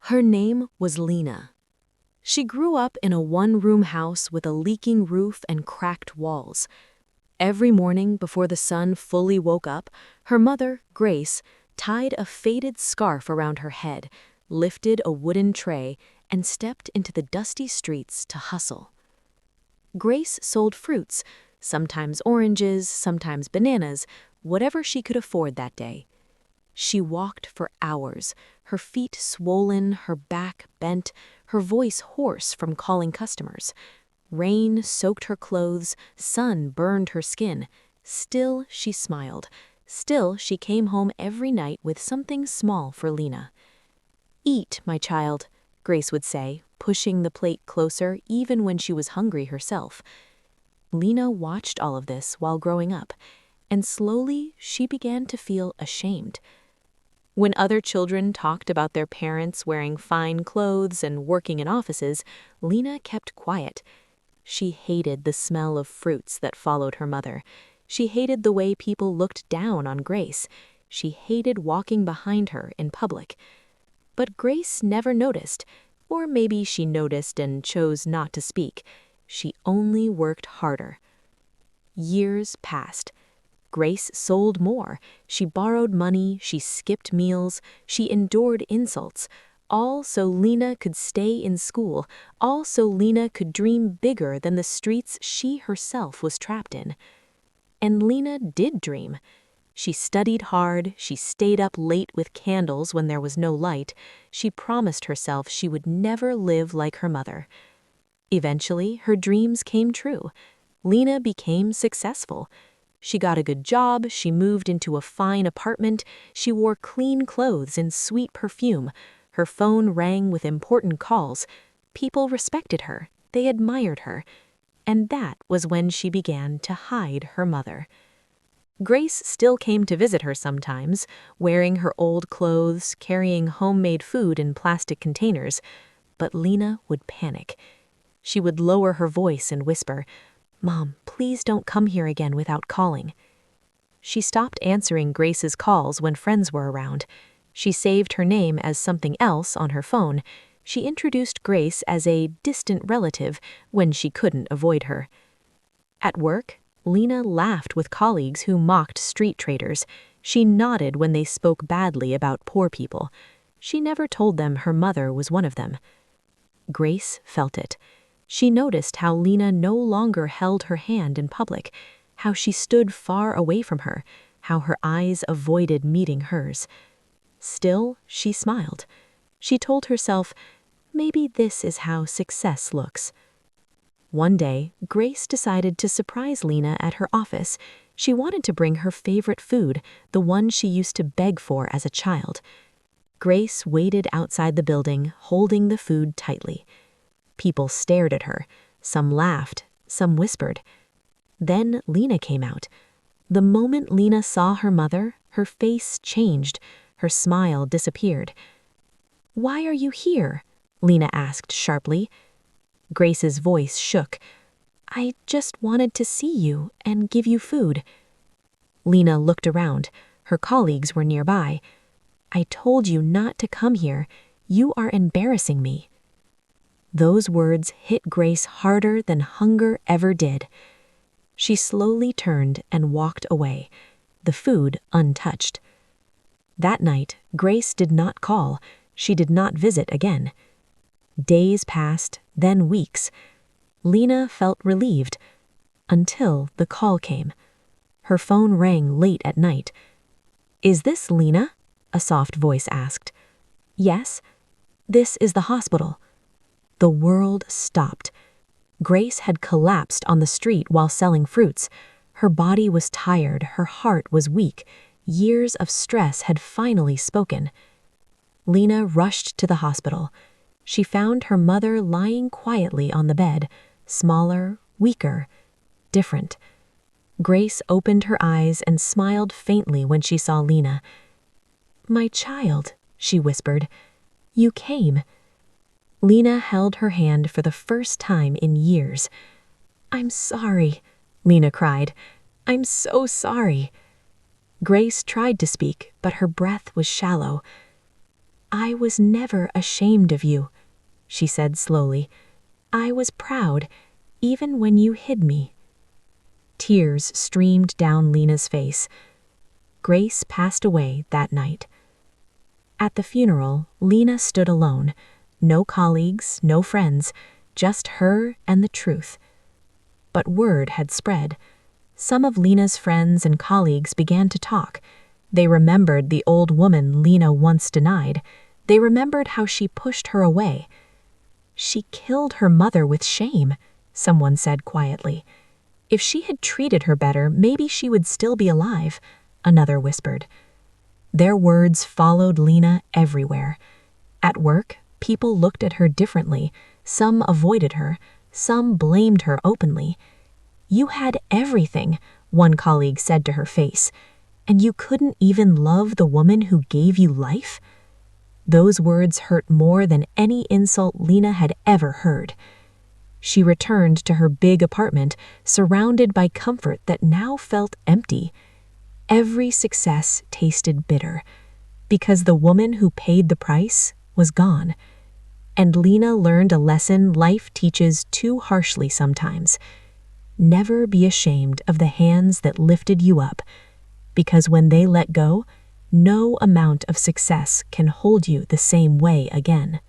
Her name was Lina. She grew up in a one-room house with a leaking roof and cracked walls. Every morning before the sun fully woke up, her mother, Grace, tied a faded scarf around her head, lifted a wooden tray, and stepped into the dusty streets to hustle. Grace sold fruits, sometimes oranges, sometimes bananas, whatever she could afford that day. She walked for hours, her feet swollen, her back bent, her voice hoarse from calling customers. Rain soaked her clothes, sun burned her skin. Still she smiled. Still she came home every night with something small for Lina. "Eat, my child," Grace would say, pushing the plate closer even when she was hungry herself. Lina watched all of this while growing up, and slowly she began to feel ashamed. When other children talked about their parents wearing fine clothes and working in offices, Lina kept quiet. She hated the smell of fruits that followed her mother. She hated the way people looked down on Grace. She hated walking behind her in public. But Grace never noticed, or maybe she noticed and chose not to speak. She only worked harder. Years passed. Grace sold more. She borrowed money, she skipped meals, she endured insults, all so Lina could stay in school, all so Lina could dream bigger than the streets she herself was trapped in. And Lina did dream. She studied hard, she stayed up late with candles when there was no light. She promised herself she would never live like her mother. Eventually, her dreams came true. Lina became successful. She got a good job, she moved into a fine apartment, she wore clean clothes and sweet perfume. Her phone rang with important calls. People respected her, they admired her. And that was when she began to hide her mother. Grace still came to visit her sometimes, wearing her old clothes, carrying homemade food in plastic containers. But Lina would panic. She would lower her voice and whisper, "Mom, please don't come here again without calling." She stopped answering Grace's calls when friends were around. She saved her name as something else on her phone. She introduced Grace as a distant relative when she couldn't avoid her. At work, Lina laughed with colleagues who mocked street traders. She nodded when they spoke badly about poor people. She never told them her mother was one of them. Grace felt it. She noticed how Lina no longer held her hand in public, how she stood far away from her, how her eyes avoided meeting hers. Still, she smiled. She told herself, maybe this is how success looks. One day, Grace decided to surprise Lina at her office. She wanted to bring her favorite food, the one she used to beg for as a child. Grace waited outside the building, holding the food tightly. People stared at her. Some laughed, some whispered. Then Lina came out. The moment Lina saw her mother, her face changed. Her smile disappeared. "Why are you here?" Lina asked sharply. Grace's voice shook. "I just wanted to see you and give you food." Lina looked around. Her colleagues were nearby. "I told you not to come here. You are embarrassing me." Those words hit Grace harder than hunger ever did. She slowly turned and walked away, the food untouched. That night, Grace did not call. She did not visit again. Days passed, then weeks. Lina felt relieved, until the call came. Her phone rang late at night. "Is this Lina?" a soft voice asked. "Yes." "This is the hospital." The world stopped. Grace had collapsed on the street while selling fruits. Her body was tired, her heart was weak. Years of stress had finally spoken. Lina rushed to the hospital. She found her mother lying quietly on the bed, smaller, weaker, different. Grace opened her eyes and smiled faintly when she saw Lina. "My child," she whispered, "you came." Lina held her hand for the first time in years. "I'm sorry," Lina cried. "I'm so sorry." Grace tried to speak, but her breath was shallow. "I was never ashamed of you," she said slowly. "I was proud, even when you hid me." Tears streamed down Lina's face. Grace passed away that night. At the funeral, Lina stood alone. No colleagues, no friends, just her and the truth. But word had spread. Some of Lina's friends and colleagues began to talk. They remembered the old woman Lina once denied. They remembered how she pushed her away. "She killed her mother with shame," someone said quietly. "If she had treated her better, maybe she would still be alive," another whispered. Their words followed Lina everywhere. At work, people looked at her differently. Some avoided her. Some blamed her openly. "You had everything," one colleague said to her face, "and you couldn't even love the woman who gave you life?" Those words hurt more than any insult Lina had ever heard. She returned to her big apartment, surrounded by comfort that now felt empty. Every success tasted bitter, because the woman who paid the price was gone. And Lina learned a lesson life teaches too harshly sometimes. Never be ashamed of the hands that lifted you up, because when they let go, no amount of success can hold you the same way again.